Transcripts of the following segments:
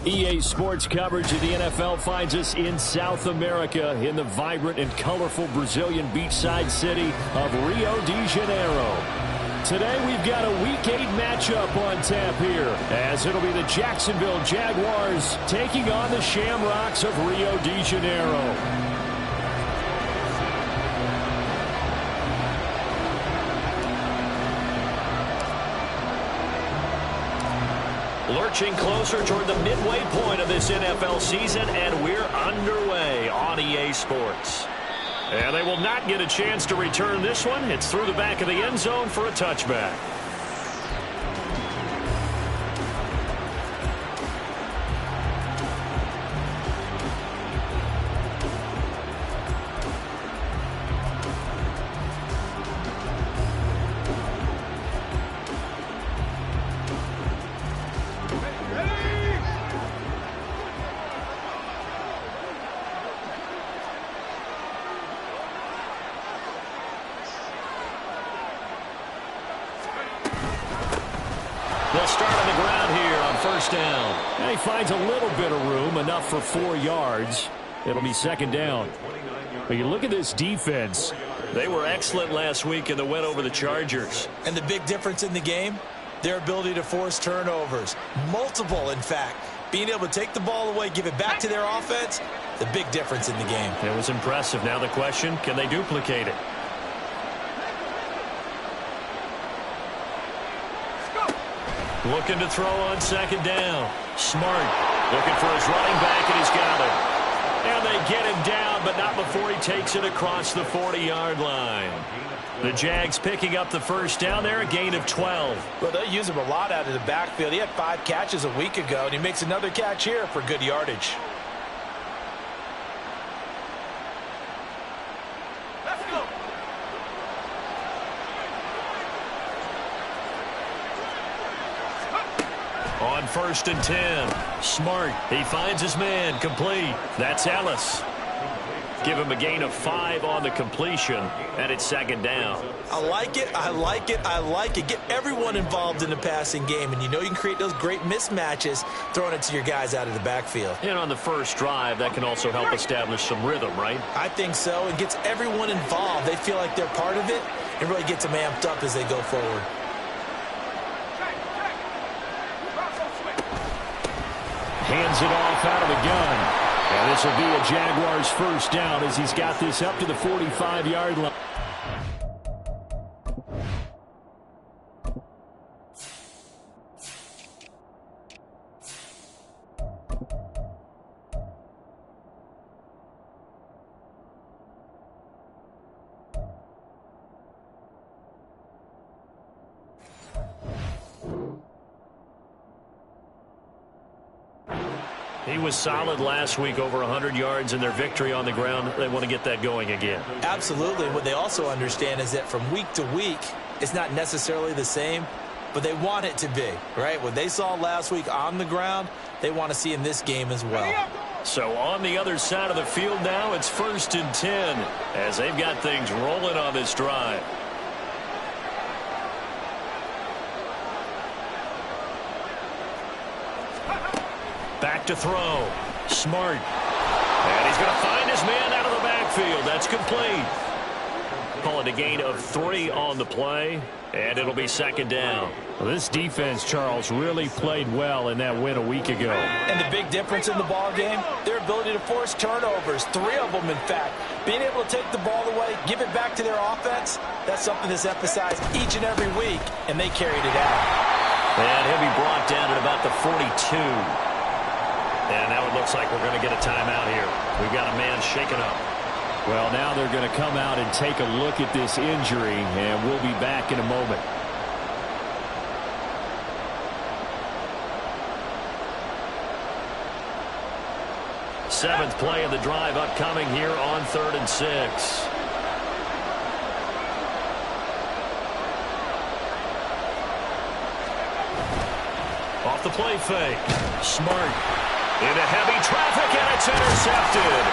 EA Sports coverage of the NFL finds us in South America in the vibrant and colorful Brazilian beachside city of Rio de Janeiro. Today we've got a Week 8 matchup on tap here, as it'll be the Jacksonville Jaguars taking on the Shamrocks of Rio de Janeiro. Lurching closer toward the midway point of this NFL season, and we're underway on EA Sports. And they will not get a chance to return this one. It's through the back of the end zone for a touchback. They'll start on the ground here on first down. And he finds a little bit of room, enough for 4 yards. It'll be second down. But you look at this defense. They were excellent last week in the win over the Chargers. And the big difference in the game, their ability to force turnovers. Multiple, in fact. Being able to take the ball away, give it back to their offense, the big difference in the game. It was impressive. Now the question, can they duplicate it? Looking to throw on second down. Smart. Looking for his running back, and he's got it. And they get him down, but not before he takes it across the 40-yard line. The Jags picking up the first down there, a gain of 12. Well, they use him a lot out of the backfield. He had 5 catches a week ago, and he makes another catch here for good yardage. On first and 10, Smart. He finds his man, complete. That's Ellis. Give him a gain of 5 on the completion, and it's second down. I like it, I like it, I like it. Get everyone involved in the passing game, and you know you can create those great mismatches throwing it to your guys out of the backfield. And on the first drive, that can also help establish some rhythm, right? I think so. It gets everyone involved. They feel like they're part of it, and really gets them amped up as they go forward. Hands it off out of the gun. And this will be a Jaguars first down as he's got this up to the 45-yard line. He was solid last week, over 100 yards in their victory on the ground. They want to get that going again. Absolutely. What they also understand is that from week to week, it's not necessarily the same, but they want it to be, right? What they saw last week on the ground, they want to see in this game as well. So on the other side of the field now, it's first and 10 as they've got things rolling on this drive. Back to throw. Smart. And he's going to find his man out of the backfield. That's complete. Call it a gain of 3 on the play, and it'll be second down. Well, this defense, Charles, really played well in that win a week ago. And the big difference in the ball game, their ability to force turnovers, 3 of them, in fact. Being able to take the ball away, give it back to their offense, that's something that's emphasized each and every week, and they carried it out. And he'll be brought down at about the 42. And now it looks like we're going to get a timeout here. We've got a man shaken up. Well, now they're going to come out and take a look at this injury, and we'll be back in a moment. Seventh play of the drive upcoming here on 3rd and 6. Off the play fake. Smart. Into heavy traffic, and it's intercepted.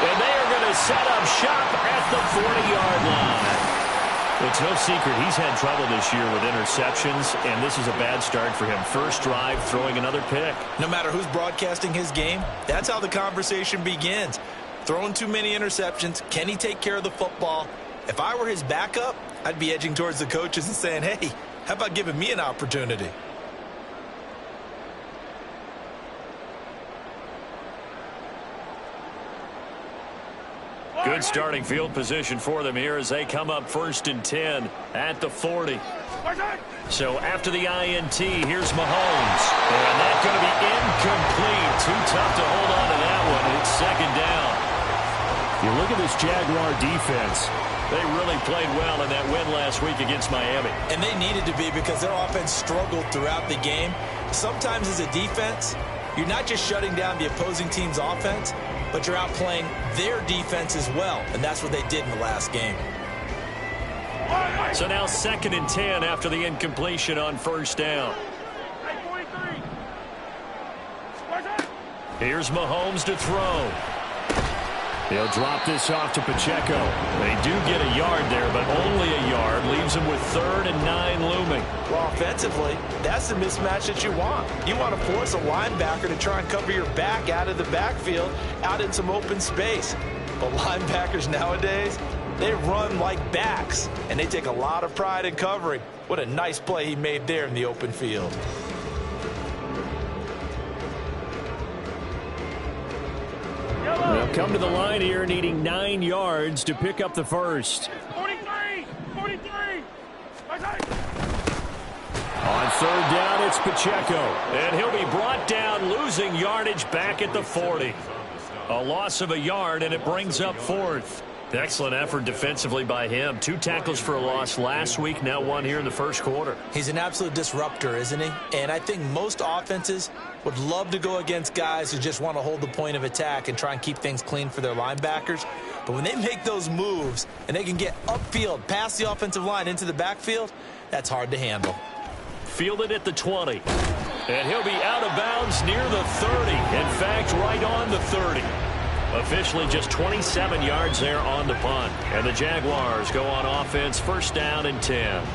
And they are going to set up shop at the 40-yard line. It's no secret he's had trouble this year with interceptions, and this is a bad start for him. First drive, throwing another pick. No matter who's broadcasting his game, that's how the conversation begins. Throwing too many interceptions, can he take care of the football? If I were his backup, I'd be edging towards the coaches and saying, hey, how about giving me an opportunity? Good starting field position for them here as they come up 1st and 10 at the 40. So after the INT, here's Mahomes. And that's going to be incomplete. Too tough to hold on to that one. It's 2nd down. You look at this Jaguar defense. They really played well in that win last week against Miami. And they needed to be because their offense struggled throughout the game. Sometimes as a defense, you're not just shutting down the opposing team's offense, but you're outplaying their defense as well. And that's what they did in the last game. So now 2nd and 10 after the incompletion on 1st down. Here's Mahomes to throw. He'll drop this off to Pacheco. They do get a yard there, but only a yard. Leaves him with 3rd and 9 looming. Well, offensively, that's the mismatch that you want. You want to force a linebacker to try and cover your back out of the backfield, out in some open space. But linebackers nowadays, they run like backs, and they take a lot of pride in covering. What a nice play he made there in the open field. They'll come to the line here needing 9 yards to pick up the first. 43! 43! On 3rd down, it's Pacheco. And he'll be brought down, losing yardage back at the 40. A loss of a yard, and it brings up 4th. Excellent effort defensively by him. 2 tackles for a loss last week, now 1 here in the first quarter. He's an absolute disruptor, isn't he? And I think most offenses would love to go against guys who just want to hold the point of attack and try and keep things clean for their linebackers. But when they make those moves and they can get upfield, past the offensive line into the backfield, that's hard to handle. Fielded at the 20. And he'll be out of bounds near the 30. In fact, right on the 30. Officially just 27 yards there on the punt. And the Jaguars go on offense, 1st down and 10.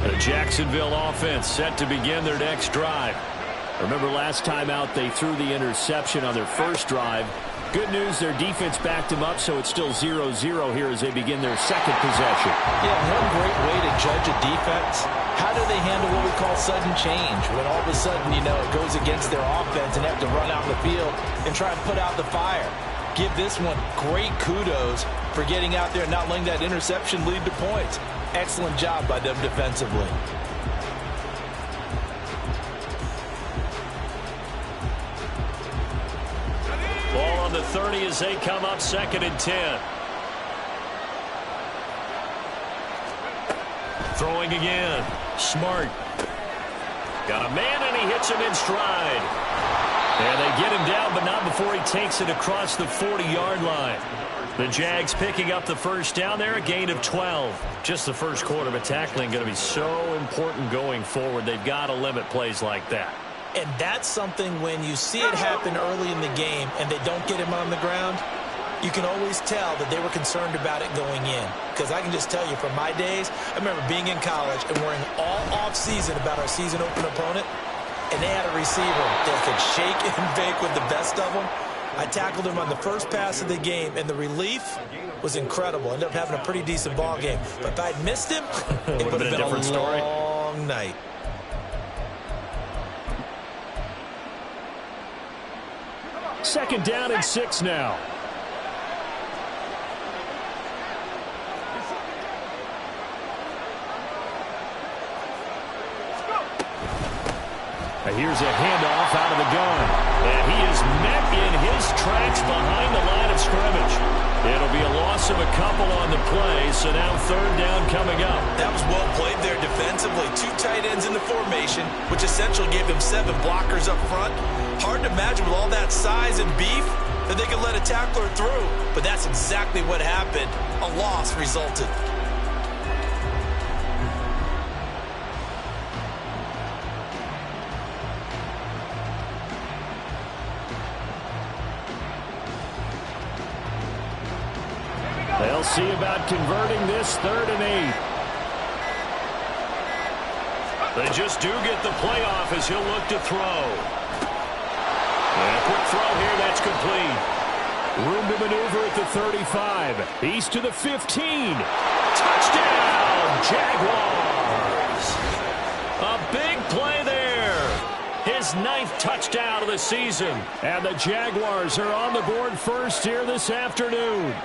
The Jacksonville offense set to begin their next drive. Remember last time out they threw the interception on their first drive. Good news, their defense backed them up, so it's still 0-0 here as they begin their 2nd possession. Yeah, one great way to judge a defense. How do they handle what we call sudden change? When all of a sudden, you know, it goes against their offense and they have to run out in the field and try and put out the fire. Give this one great kudos for getting out there and not letting that interception lead to points. Excellent job by them defensively. Ball on the 30 as they come up 2nd and 10. Throwing again. Smart. Got a man, and he hits him in stride. And they get him down, but not before he takes it across the 40-yard line. The Jags picking up the 1st down there, a gain of 12. Just the first quarter, but tackling going to be so important going forward. They've got to limit plays like that. And that's something when you see it happen early in the game and they don't get him on the ground, you can always tell that they were concerned about it going in. Because I can just tell you from my days, I remember being in college and worrying all off-season about our season open opponent, and they had a receiver that could shake and bake with the best of them. I tackled him on the first pass of the game, and the relief was incredible. Ended up having a pretty decent ball game. But if I'd missed him, it would have been a different story. Long night. Second down and 6 now. Here's a handoff out of the gun. And he is met in his tracks behind the line of scrimmage. It'll be a loss of a couple on the play, so now 3rd down coming up. That was well played there defensively. 2 tight ends in the formation, which essentially gave them 7 blockers up front. Hard to imagine with all that size and beef that they could let a tackler through. But that's exactly what happened. A loss resulted. see about converting this 3rd and 8. They just do get the playoff as he'll look to throw. And a quick throw here, that's complete. Room to maneuver at the 35. He's to the 15. Touchdown, Jaguars. A big play there. His 9th touchdown of the season. And the Jaguars are on the board first here this afternoon.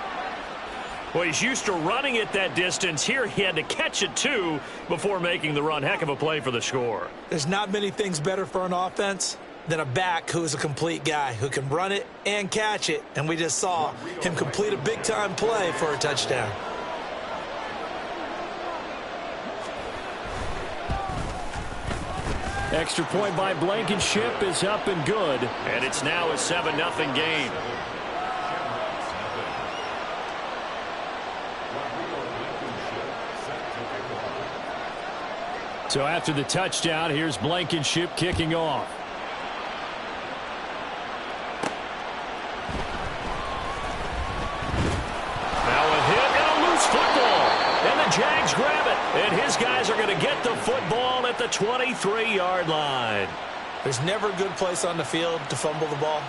Well, he's used to running it that distance. Here he had to catch it, too, before making the run. Heck of a play for the score. There's not many things better for an offense than a back who's a complete guy who can run it and catch it. And we just saw him complete a big-time play for a touchdown. Extra point by Blankenship is up and good. And it's now a 7-0 game. So after the touchdown, here's Blankenship kicking off. Now a hit and a loose football. And the Jags grab it. And his guys are going to get the football at the 23-yard line. There's never a good place on the field to fumble the ball.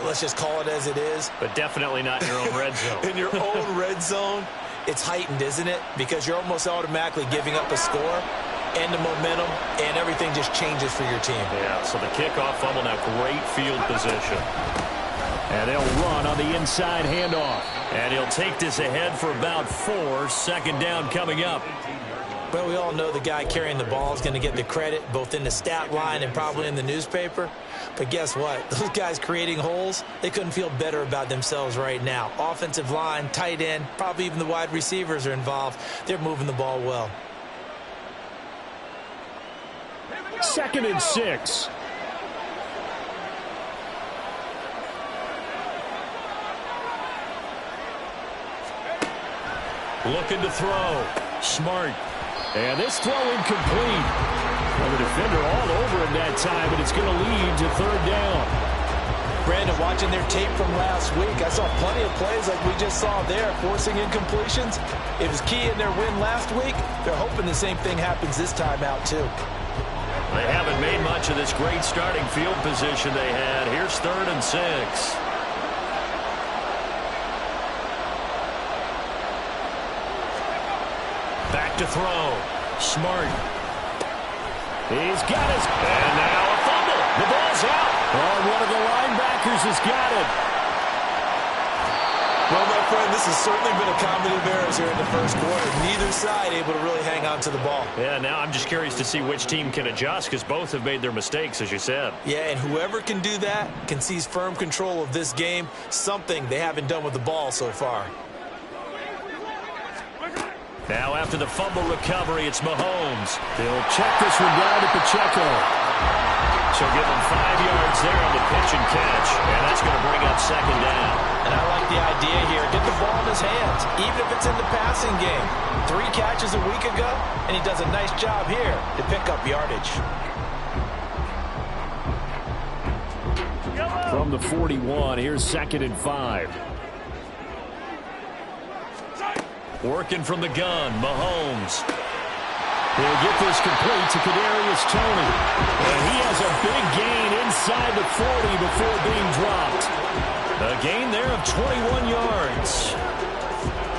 Let's just call it as it is. But definitely not in your own red zone. In your own red zone, it's heightened, isn't it? Because you're almost automatically giving up a score and the momentum, and everything just changes for your team. Yeah, so the kickoff fumble, now great field position. And they'll run on the inside handoff. And he'll take this ahead for about 4. 2nd down coming up. Well, we all know the guy carrying the ball is going to get the credit, both in the stat line and probably in the newspaper. But guess what? Those guys creating holes, they couldn't feel better about themselves right now. Offensive line, tight end, probably even the wide receivers are involved. They're moving the ball well. 2nd and 6. Looking to throw. Smart. And this throw incomplete. Well, the defender all over him that time, and it's going to lead to 3rd down. Brandon, watching their tape from last week, I saw plenty of plays like we just saw there, forcing incompletions. It was key in their win last week. They're hoping the same thing happens this time out, too. They haven't made much of this great starting field position they had. Here's 3rd and 6. Back to throw. Smart. He's got his... And now a fumble. The ball's out. Oh, one of the linebackers has got it. Well, my friend, this has certainly been a comedy of errors here in the first quarter. Neither side able to really hang on to the ball. Yeah, now I'm just curious to see which team can adjust because both have made their mistakes, as you said. Yeah, and whoever can do that can seize firm control of this game, something they haven't done with the ball so far. Now after the fumble recovery, it's Mahomes. They'll check this one down to Pacheco. So give him 5 yards there on the pitch and catch, and that's going to bring up 2nd down. And I like the idea here. Get the ball in his hands, even if it's in the passing game. 3 catches a week ago, and he does a nice job here to pick up yardage. From the 41, here's 2nd and 5. Working from the gun, Mahomes. He'll get this complete to Kadarius Toney. And he has a big gain inside the 40 before being dropped. A gain there of 21 yards.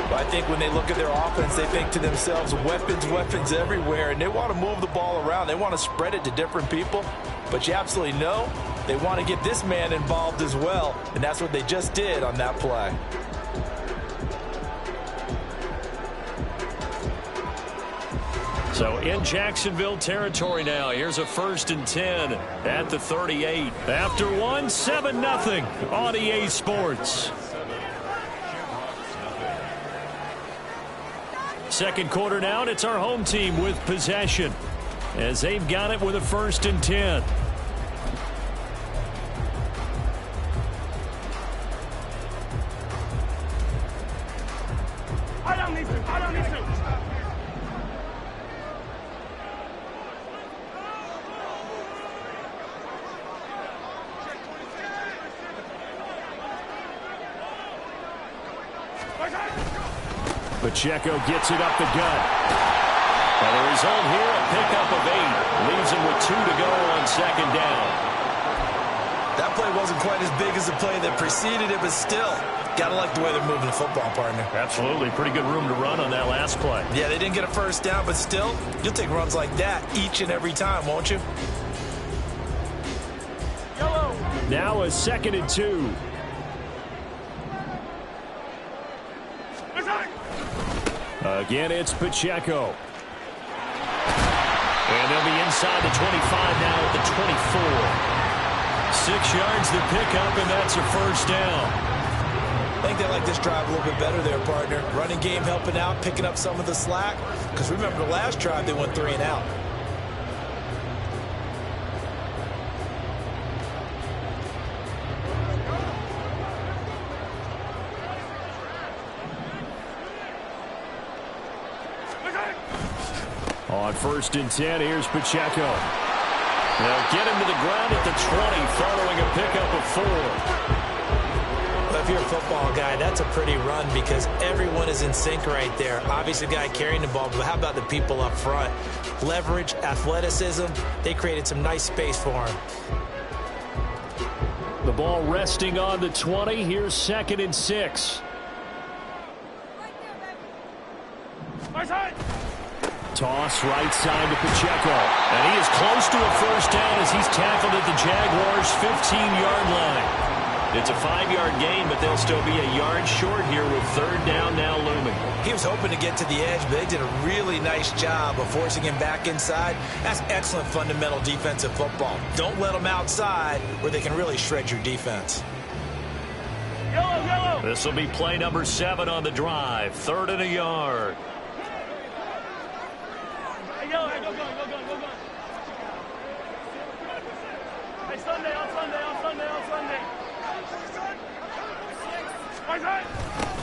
Well, I think when they look at their offense, they think to themselves, weapons, weapons everywhere, and they want to move the ball around. They want to spread it to different people. But you absolutely know they want to get this man involved as well, and that's what they just did on that play. So in Jacksonville territory now. Here's a 1st and 10 at the 38. After one, 7-0 on EA Sports. 2nd quarter now, and it's our home team with possession as they've got it with a 1st and 10. I don't need to. I don't need to. Pacheco gets it up the gut. And the result here, a pickup of 8. Leaves him with 2 to go on second down. That play wasn't quite as big as the play that preceded it, but still, got to like the way they're moving the football, partner. Absolutely. Pretty good room to run on that last play. Yeah, they didn't get a first down, but still, you'll take runs like that each and every time, won't you? Now a 2nd and 2. Again, it's Pacheco. And they'll be inside the 25 now at the 24. 6 yards to pick up, and that's a first down. I think they like this drive a little bit better there, partner. Running game helping out, picking up some of the slack. Because remember the last drive, they went 3 and out. On 1st and 10, here's Pacheco. They'll get him to the ground at the 20 following a pickup of 4. Well, if you're a football guy, that's a pretty run because everyone is in sync right there. Obviously, the guy carrying the ball, but how about the people up front? Leverage, athleticism, they created some nice space for him. The ball resting on the 20. Here's 2nd and 6. Toss right side to Pacheco. And he is close to a first down as he's tackled at the Jaguars' 15-yard line. It's a 5-yard gain, but they'll still be a yard short here with 3rd down now looming. He was hoping to get to the edge, but they did a really nice job of forcing him back inside. That's excellent fundamental defensive football. Don't let them outside where they can really shred your defense. This will be play number 7 on the drive. 3rd and a yard. Go. Hey, Sunday.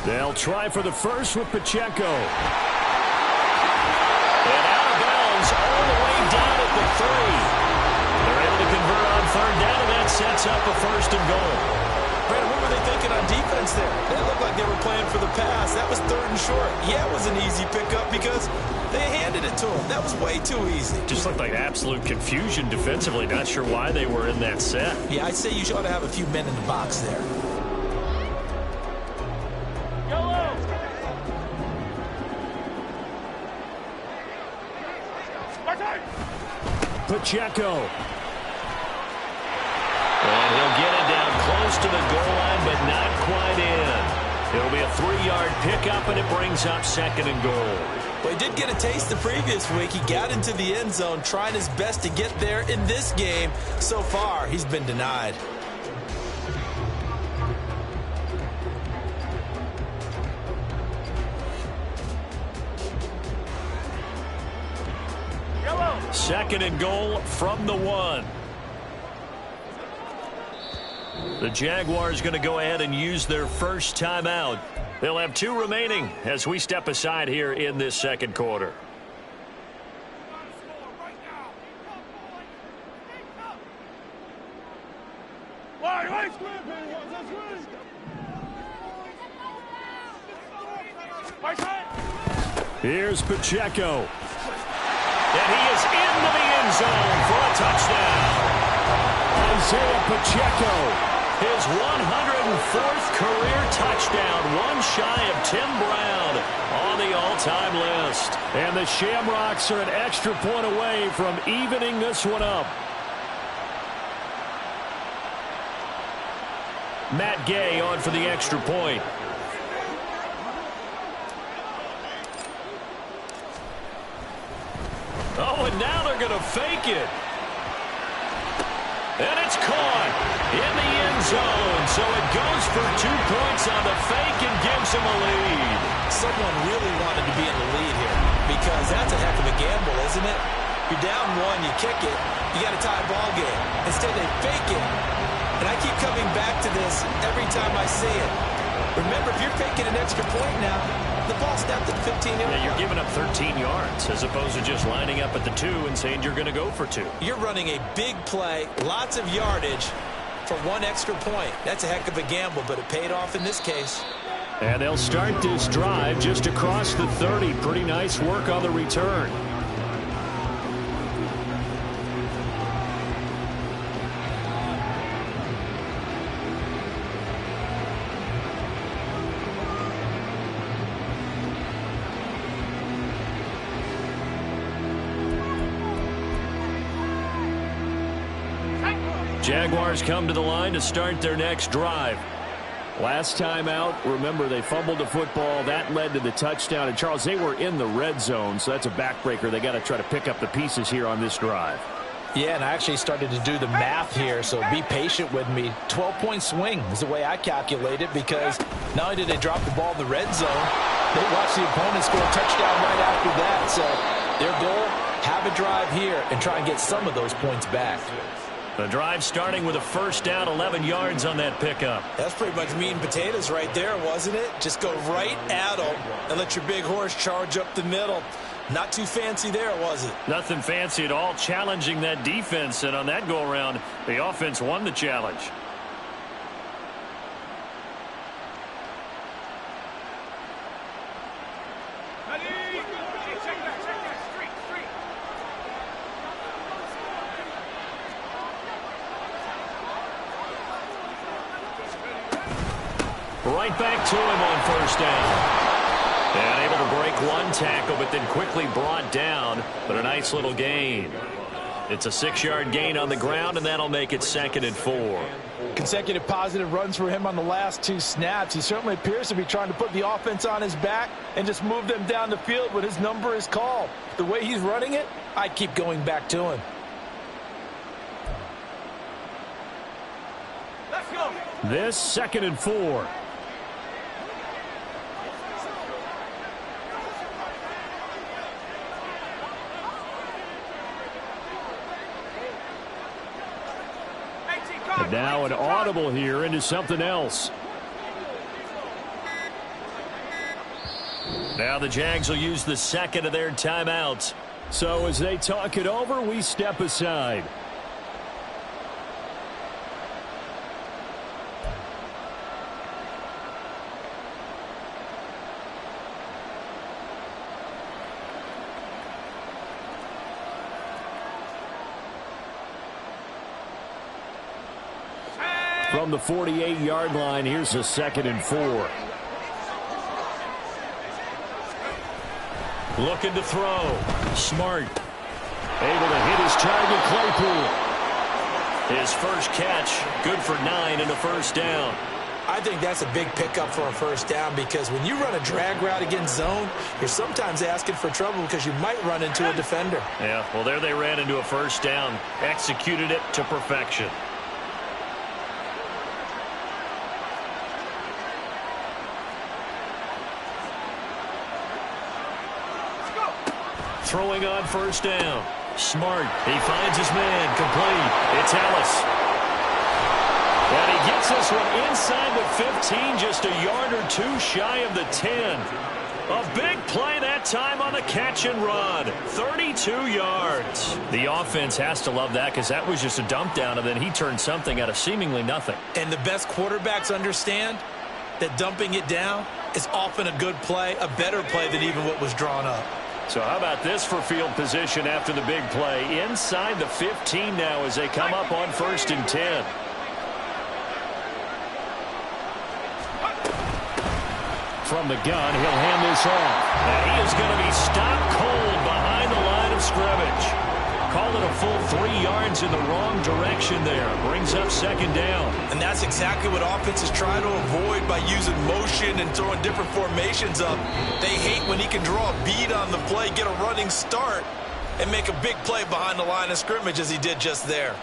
They'll try for the first with Pacheco. And out of bounds all the way down at the 3. They're able to convert on 3rd down, and that sets up a 1st and goal. Brandon, what were they thinking on defense there? That looked like they were playing for the pass. That was 3rd and short. Yeah, it was an easy pickup because they handed it to him. That was way too easy. Just looked like absolute confusion defensively. Not sure why they were in that set. Yeah, I'd say you ought to have a few men in the box there. Pacheco. And he'll get it down close to the goal line, but not quite in. It'll be a 3-yard pickup, and it brings up 2nd and goal. Well, he did get a taste the previous week. He got into the end zone, trying his best to get there in this game. So far, he's been denied. Yellow. 2nd and goal from the 1. The Jaguars going to go ahead and use their first timeout. They'll have 2 remaining as we step aside here in this 2nd quarter. Here's Pacheco. And he is into the end zone for a touchdown. Isaiah Pacheco. His 104th career touchdown, one shy of Tim Brown on the all-time list. And the Shamrocks are an extra point away from evening this one up. Matt Gay on for the extra point. Oh, and now they're going to fake it. And it's caught in the end zone. So it goes for 2 points on the fake and gives them a lead. Someone really wanted to be in the lead here because that's a heck of a gamble, isn't it? You're down 1, you kick it, you got a tie ball game. Instead, they fake it. And I keep coming back to this every time I see it. Remember, if you're faking an extra point now, the ball snapped at 15 yards. Yeah, you're giving up 13 yards as opposed to just lining up at the 2 and saying you're going to go for 2. You're running a big play, lots of yardage for 1 extra point. That's a heck of a gamble, but it paid off in this case. And they'll start this drive just across the 30. Pretty nice work on the return. Jaguars come to the line to start their next drive. Last time out, remember, they fumbled the football. That led to the touchdown. And, Charles, they were in the red zone, so that's a backbreaker. They got to try to pick up the pieces here on this drive. Yeah, and I actually started to do the math here, so be patient with me. 12-point swing is the way I calculate it, because not only did they drop the ball in the red zone, they watched the opponent score a touchdown right after that. So their goal, have a drive here and try and get some of those points back. The drive starting with a first down, 11 yards on that pickup. That's pretty much meat and potatoes right there, wasn't it? Just go right at them and let your big horse charge up the middle. Not too fancy there, was it? Nothing fancy at all, challenging that defense. And on that go-around, the offense won the challenge. Right back to him on first down. And able to break one tackle, but then quickly brought down. But a nice little gain. It's a 6-yard gain on the ground, and that'll make it 2nd and 4. Consecutive positive runs for him on the last 2 snaps. He certainly appears to be trying to put the offense on his back and just move them down the field when his number is called. The way he's running it, I keep going back to him. Let's go. This 2nd and 4. And now an audible here into something else. Now the Jags will use the 2nd of their timeouts. So as they talk it over, we step aside. From the 48-yard line, here's a 2nd and 4. Looking to throw. Smart. Able to hit his target, Claypool. His first catch, good for 9 and a first down. I think that's a big pickup for a first down, because when you run a drag route against zone, you're sometimes asking for trouble because you might run into a defender. Yeah, well, there they ran into a first down. Executed it to perfection. Throwing on first down. Smart. He finds his man. Complete. It's Ellis. And he gets this one inside the 15, just a yard or 2 shy of the 10. A big play that time on the catch and run. 32 yards. The offense has to love that, because that was just a dump down, and then he turned something out of seemingly nothing. And the best quarterbacks understand that dumping it down is often a good play, a better play than even what was drawn up. So how about this for field position after the big play? Inside the 15 now as they come up on 1st and 10. From the gun, he'll hand this off. And he is going to be stopped cold behind the line of scrimmage. Call it a full 3 yards in the wrong direction there. Brings up 2nd down. And that's exactly what offenses try to avoid by using motion and throwing different formations up. They hate when he can draw a bead on the play, get a running start, and make a big play behind the line of scrimmage as he did just there.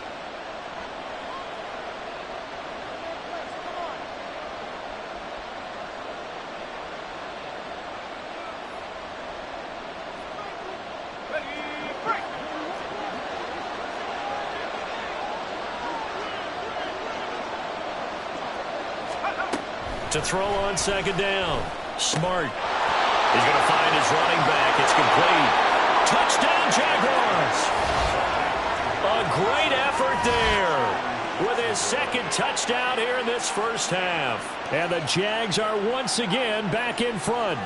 To throw on 2nd down. Smart. He's going to find his running back. It's complete. Touchdown, Jaguars. A great effort there with his second touchdown here in this first half. And the Jags are once again back in front.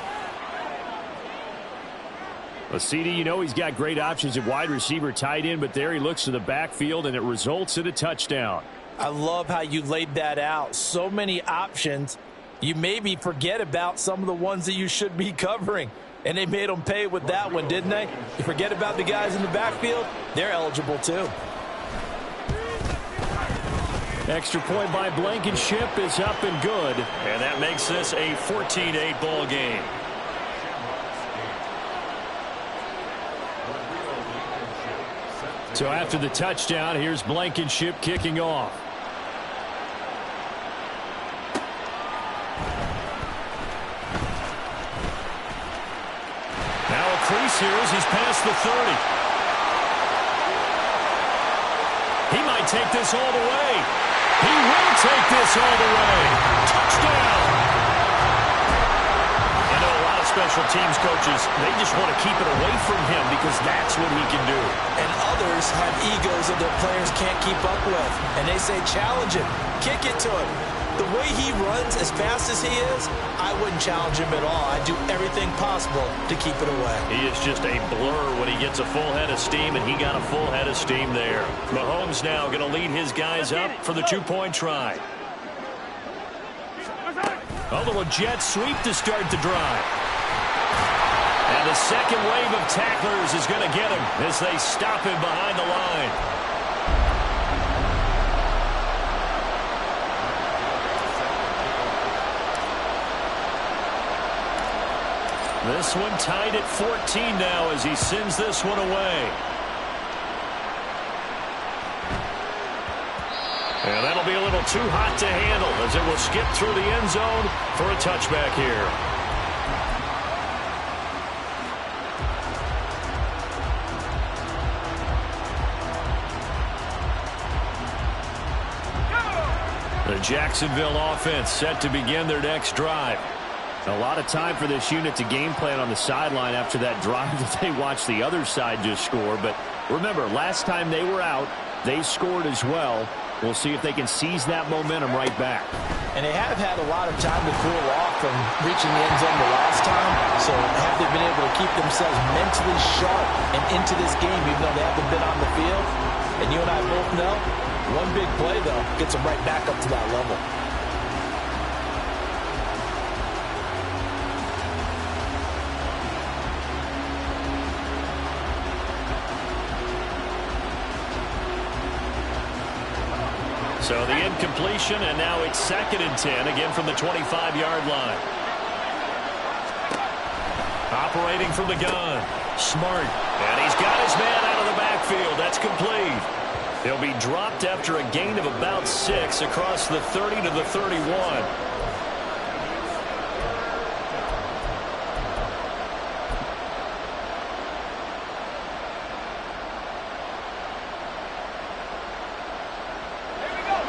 Well, CD, you know he's got great options at wide receiver, tight end, but there he looks to the backfield, and it results in a touchdown. I love how you laid that out. So many options. You maybe forget about some of the ones that you should be covering. And they made them pay with that one, didn't they? You forget about the guys in the backfield, they're eligible too. Extra point by Blankenship is up and good. And that makes this a 14-8 ball game. So after the touchdown, here's Blankenship kicking off. Now a crease here as he's past the 30. He might take this all the way. He will take this all the way. Touchdown! I know a lot of special teams coaches, they just want to keep it away from him because that's what he can do. And others have egos that their players can't keep up with. And they say, challenge him. Kick it to him. The way he runs as fast as he is, I wouldn't challenge him at all. I'd do everything possible to keep it away. He is just a blur when he gets a full head of steam, and he got a full head of steam there. Mahomes now going to lead his guys up for the two-point try. A little jet sweep to start the drive. And the second wave of tacklers is going to get him as they stop him behind the line. This one tied at 14 now as he sends this one away. And that'll be a little too hot to handle as it will skip through the end zone for a touchback here. The Jacksonville offense set to begin their next drive. A lot of time for this unit to game plan on the sideline after that drive that they watched the other side just score. But remember, last time they were out, they scored as well. We'll see if they can seize that momentum right back. And they have had a lot of time to cool off from reaching the end zone the last time. So have they been able to keep themselves mentally sharp and into this game, even though they haven't been on the field? And you and I both know, one big play, though, gets them right back up to that level. So the incompletion, and now it's 2nd and 10, again from the 25-yard line. Operating from the gun. Smart. And he's got his man out of the backfield. That's complete. He'll be dropped after a gain of about 6 across the 30 to the 31.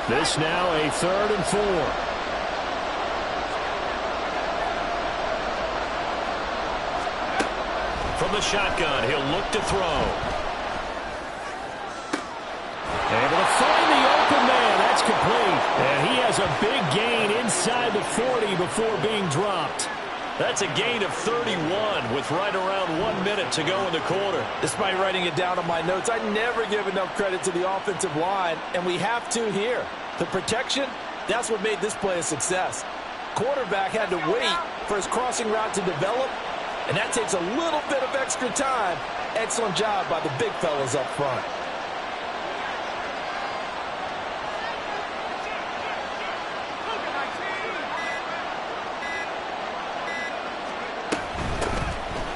This now a 3rd and 4. From the shotgun, he'll look to throw. Able to find the open man. That's complete. And he has a big gain inside the 40 before being dropped. That's a gain of 31 with right around 1 minute to go in the quarter. Despite writing it down on my notes, I never give enough credit to the offensive line, and we have to here. The protection, that's what made this play a success. Quarterback had to wait for his crossing route to develop, and that takes a little bit of extra time. Excellent job by the big fellas up front.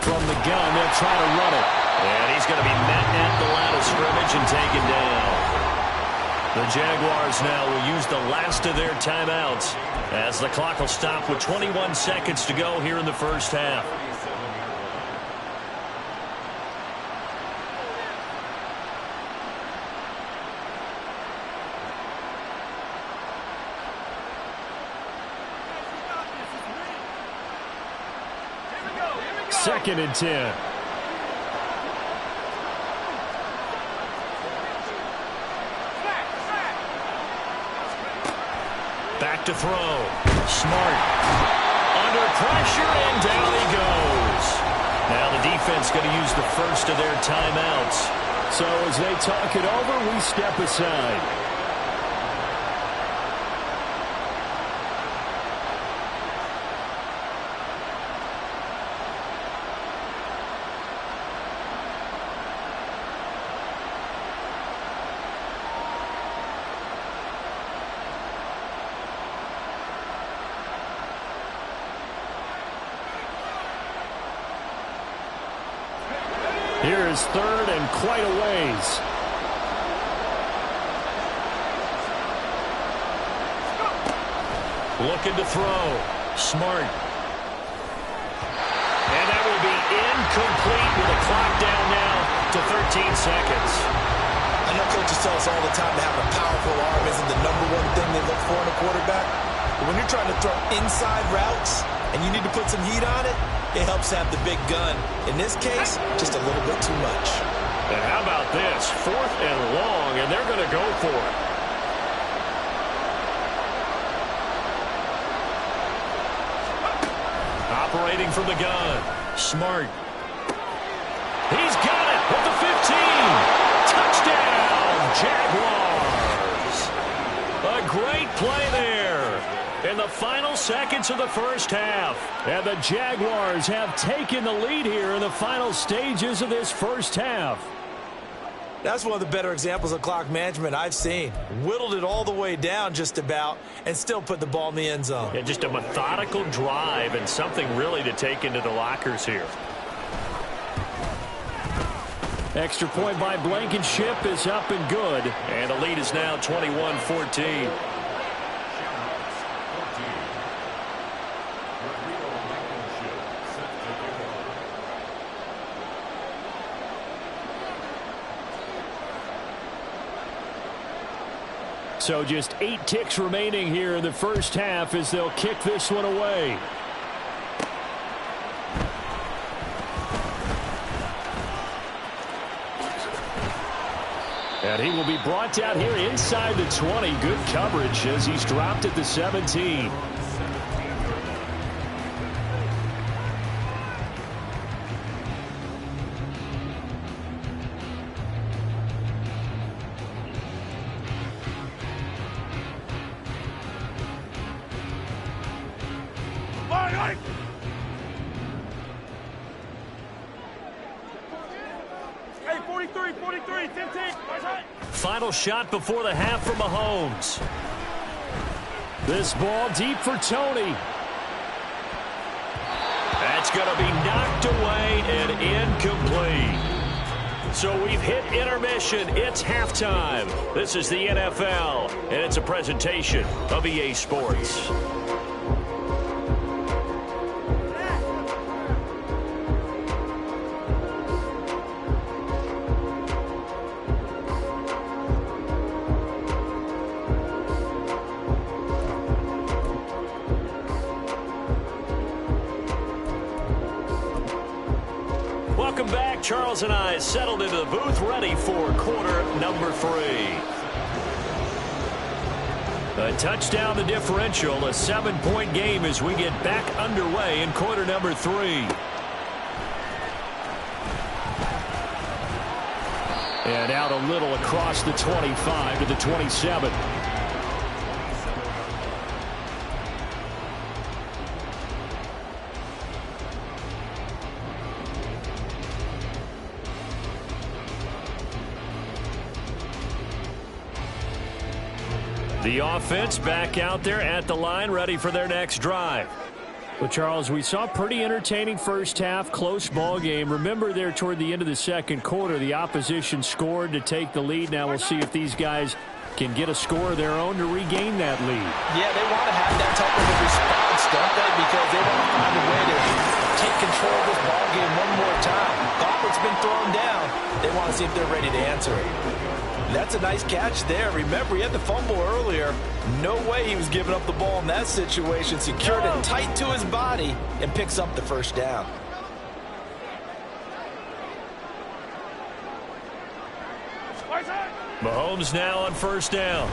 From the gun, they'll try to run it. And he's going to be met at the line of scrimmage and taken down. The Jaguars now will use the last of their timeouts as the clock will stop with 21 seconds to go here in the first half. Second and 10. Back to throw. Smart. Under pressure, and down he goes. Now the defense going to use the first of their timeouts. So as they talk it over, we step aside. Here is third and quite a ways. Looking to throw. Smart. And that will be incomplete with a clock down now to 13 seconds. I know coaches tell us all the time that having a powerful arm isn't the #1 thing they look for in a quarterback. But when you're trying to throw inside routes and you need to put some heat on it, it helps have the big gun. In this case, just a little bit too much. And how about this? 4th and long, and they're going to go for it. Operating from the gun. Smart. He's got it with the 15. Touchdown, Jaguars. A great play there. In the final seconds of the first half. And the Jaguars have taken the lead here in the final stages of this first half. That's one of the better examples of clock management I've seen. Whittled it all the way down just about and still put the ball in the end zone. Yeah, just a methodical drive and something really to take into the lockers here. Extra point by Blankenship is up and good. And the lead is now 21-14. So just 8 ticks remaining here in the first half as they'll kick this one away. And he will be brought down here inside the 20. Good coverage as he's dropped at the 17. Hey, 43, 15. Final shot before the half from Mahomes. This ball deep for Tony. That's going to be knocked away and incomplete. So we've hit intermission. It's halftime. This is the NFL, and it's a presentation of EA Sports. Welcome back. Charles and I settled into the booth, ready for quarter number 3. A touchdown, the differential, a 7-point game as we get back underway in quarter number 3. And out a little across the 25 to the 27. The offense back out there at the line, ready for their next drive. Well, Charles, we saw a pretty entertaining first half, close ball game. Remember there toward the end of the second quarter, the opposition scored to take the lead. Now we'll see if these guys can get a score of their own to regain that lead. Yeah, they want to have that type of a response, don't they? Because they want to find a way to take control of this ball game one more time. Gauntlet's been thrown down. They want to see if they're ready to answer it. That's a nice catch there. Remember, he had the fumble earlier. No way he was giving up the ball in that situation. Secured it tight to his body and picks up the first down. Mahomes now on first down.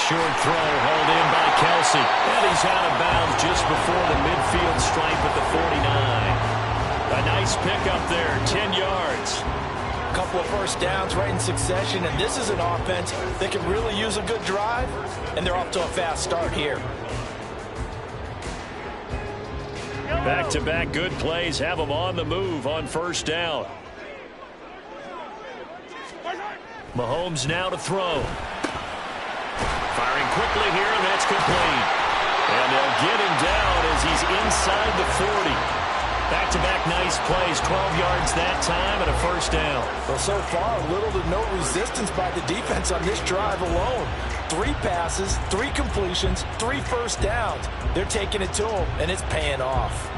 short throw hauled in by Kelsey. And he's out of bounds just before the midfield stripe at the 49. A nice pickup there, 10 yards. A couple of first downs right in succession, and this is an offense that can really use a good drive, and they're off to a fast start here. Back-to-back good plays have them on the move on first down. Mahomes now to throw. Firing quickly here, and that's complete. And they'll get him down as he's inside the 40. Back-to-back nice plays, 12 yards that time and a first down. Well, so far, little to no resistance by the defense on this drive alone. 3 passes, 3 completions, 3 first downs. They're taking it to him, and it's paying off.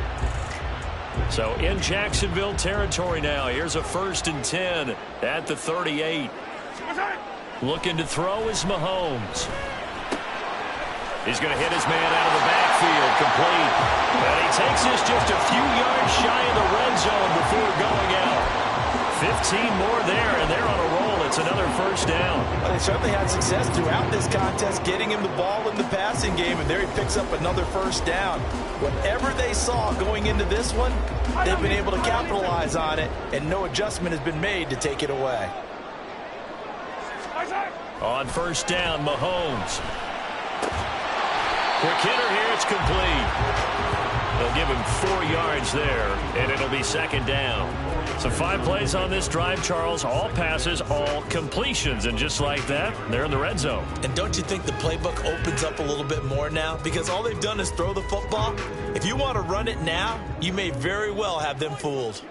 So in Jacksonville territory now, here's a 1st and 10 at the 38. Looking to throw is Mahomes. He's going to hit his man out of the backfield, complete. And he takes this just a few yards shy of the red zone before going out. 15 more there, and they're on a roll. It's another first down. Well, they certainly had success throughout this contest, getting him the ball in the passing game, and there he picks up another first down. Whatever they saw going into this one, they've been able to capitalize on it, and no adjustment has been made to take it away. On first down, Mahomes. Quick hitter here, it's complete. They'll give him 4 yards there, and it'll be second down. So 5 plays on this drive, Charles. All passes, all completions. And just like that, they're in the red zone. And don't you think the playbook opens up a little bit more now? Because all they've done is throw the football. If you want to run it now, you may very well have them fooled.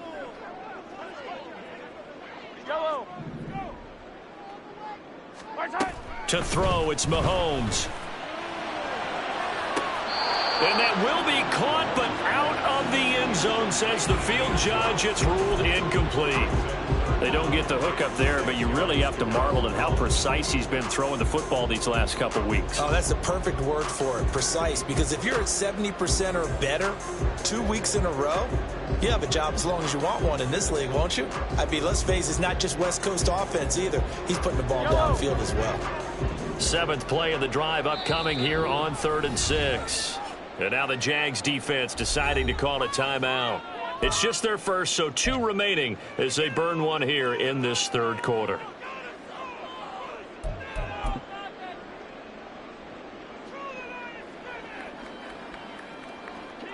To throw, it's Mahomes. And that will be caught, but out of the end zone, says the field judge. It's ruled incomplete. They don't get the hook up there, but you really have to marvel at how precise he's been throwing the football these last couple weeks. Oh, that's the perfect word for it, precise. Because if you're at 70% or better 2 weeks in a row, you have a job as long as you want one in this league, won't you? I mean, let's face it, it's not just West Coast offense either. He's putting the ball downfield as well. 7th play of the drive upcoming here on 3rd and 6. And now the Jags defense deciding to call a timeout. It's just their first, so 2 remaining as they burn one here in this 3rd quarter.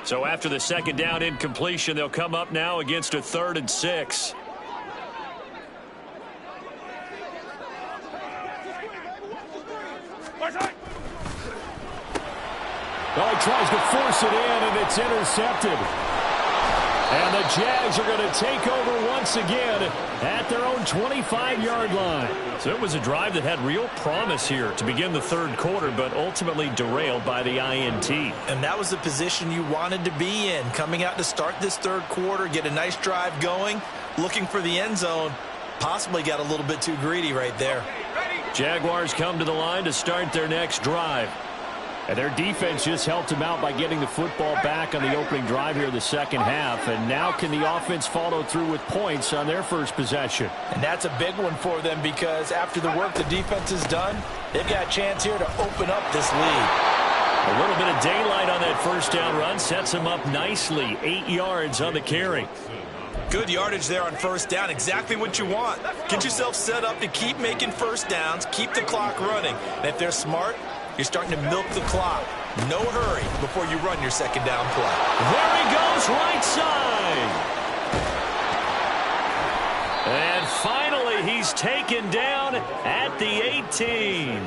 So after the 2nd down incompletion, they'll come up now against a 3rd and 6. Well, he tries to force it in, and it's intercepted. And the Jags are going to take over once again at their own 25-yard line. So it was a drive that had real promise here to begin the 3rd quarter, but ultimately derailed by the INT. And that was the position you wanted to be in, coming out to start this 3rd quarter, get a nice drive going, looking for the end zone. Possibly got a little bit too greedy right there. Jaguars come to the line to start their next drive. And their defense just helped them out by getting the football back on the opening drive here in the 2nd half. And now can the offense follow through with points on their first possession? And that's a big one for them because after the work the defense has done, they've got a chance here to open up this lead. A little bit of daylight on that first down run sets them up nicely. 8 yards on the carry. Good yardage there on first down. Exactly what you want. Get yourself set up to keep making first downs, keep the clock running. And if they're smart, you're starting to milk the clock. No hurry before you run your 2nd down play. There he goes, right side. And finally, he's taken down at the 18.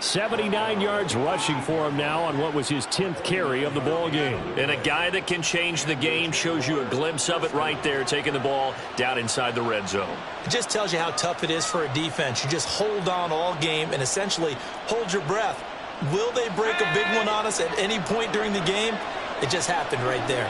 79 yards rushing for him now on what was his 10th carry of the ball game. And a guy that can change the game, shows you a glimpse of it right there, taking the ball down inside the red zone. It just tells you how tough it is for a defense. You just hold on all game and essentially hold your breath. Will they break a big one on us at any point during the game? It just happened right there.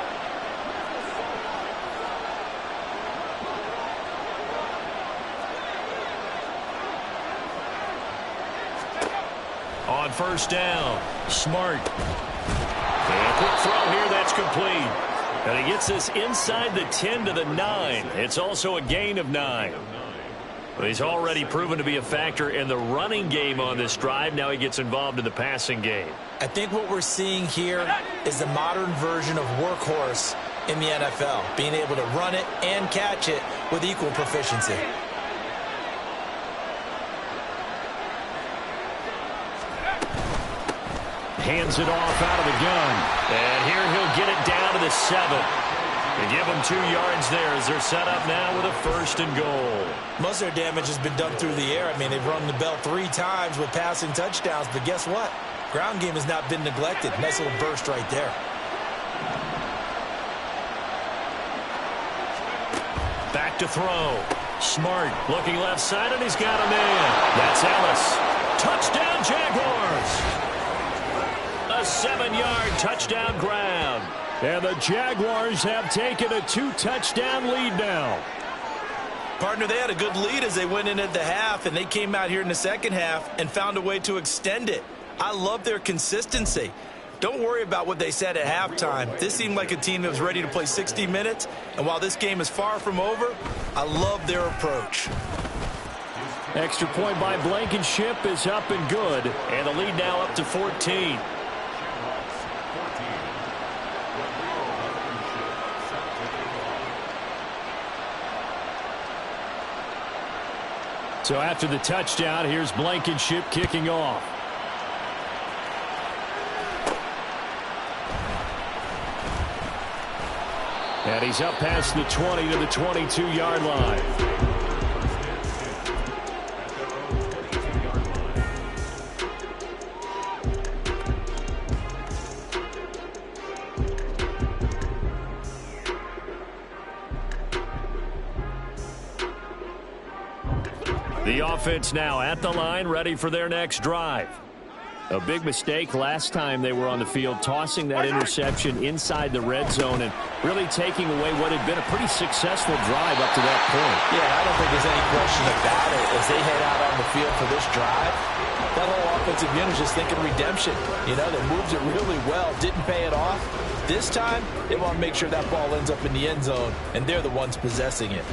On first down, Smart. And a quick throw here, that's complete. And he gets this inside the 10 to the 9. It's also a gain of 9. Well, he's already proven to be a factor in the running game on this drive. Now he gets involved in the passing game. I think what we're seeing here is the modern version of workhorse in the NFL, being able to run it and catch it with equal proficiency. Hands it off out of the gun. And here he'll get it down to the 7. They give them 2 yards there as they're set up now with a 1st and goal. Most of their damage has been done through the air. I mean, they've rung the bell 3 times with passing touchdowns, but guess what? Ground game has not been neglected. Nice little burst right there. Back to throw. Smart looking left side, and he's got a man. That's Ellis. Touchdown, Jaguars. A 7-yard touchdown grab. And the Jaguars have taken a 2-touchdown lead now. Partner, they had a good lead as they went in at the half, and they came out here in the second half and found a way to extend it. I love their consistency. Don't worry about what they said at halftime. This seemed like a team that was ready to play 60 minutes, and while this game is far from over, I love their approach. Extra point by Blankenship is up and good. And the lead now up to 14. So after the touchdown, here's Blankenship kicking off. And he's up past the 20 to the 22-yard line. The offense now at the line, ready for their next drive. A big mistake last time they were on the field, tossing that interception inside the red zone and really taking away what had been a pretty successful drive up to that point. Yeah, I don't think there's any question about it. As they head out on the field for this drive, that whole offensive unit is just thinking redemption. You know, they moved it really well, didn't pay it off. This time, they want to make sure that ball ends up in the end zone, and they're the ones possessing it.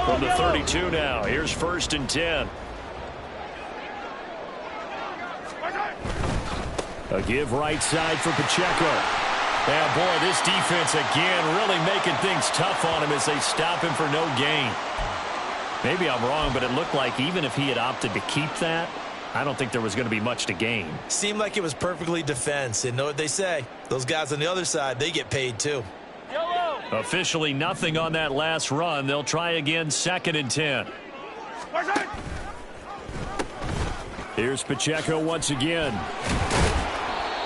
From the 32 now, here's 1st and 10. A give right side for Pacheco. Yeah, boy, this defense again really making things tough on him as they stop him for no gain. Maybe I'm wrong, but it looked like even if he had opted to keep that, I don't think there was going to be much to gain. Seemed like it was perfectly defense. And know what they say? Those guys on the other side, they get paid too. Officially nothing on that last run. They'll try again, 2nd and 10. Here's Pacheco once again.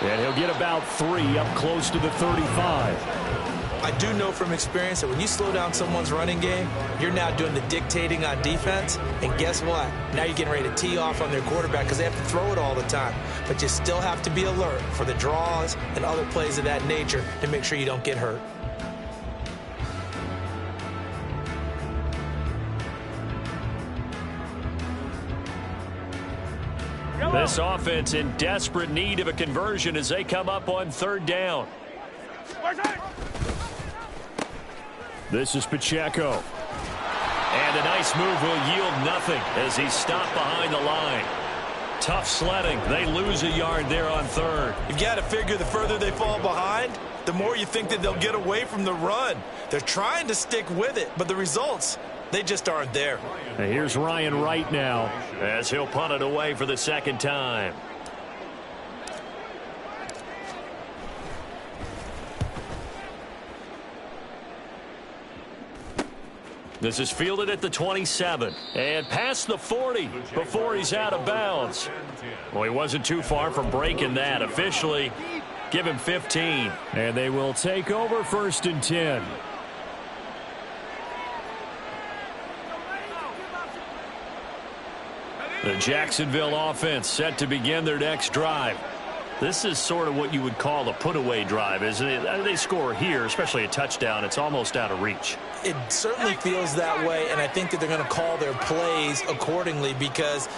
And he'll get about 3 up close to the 35. I do know from experience that when you slow down someone's running game, you're now doing the dictating on defense. And guess what? Now you're getting ready to tee off on their quarterback because they have to throw it all the time. But you still have to be alert for the draws and other plays of that nature to make sure you don't get hurt. This offense in desperate need of a conversion as they come up on 3rd down. This is Pacheco. And a nice move will yield nothing as he's stopped behind the line. Tough sledding. They lose a yard there on 3rd. You've got to figure the further they fall behind, the more you think that they'll get away from the run. They're trying to stick with it, but the results, they just aren't there. And here's Ryan Wright now, as he'll punt it away for the 2nd time. This is fielded at the 27 and past the 40 before he's out of bounds. Well, he wasn't too far from breaking that. Officially, give him 15. And they will take over 1st and 10. The Jacksonville offense set to begin their next drive. This is sort of what you would call a put-away drive, isn't it? They score here, especially a touchdown. It's almost out of reach. It certainly feels that way, and I think that they're going to call their plays accordingly because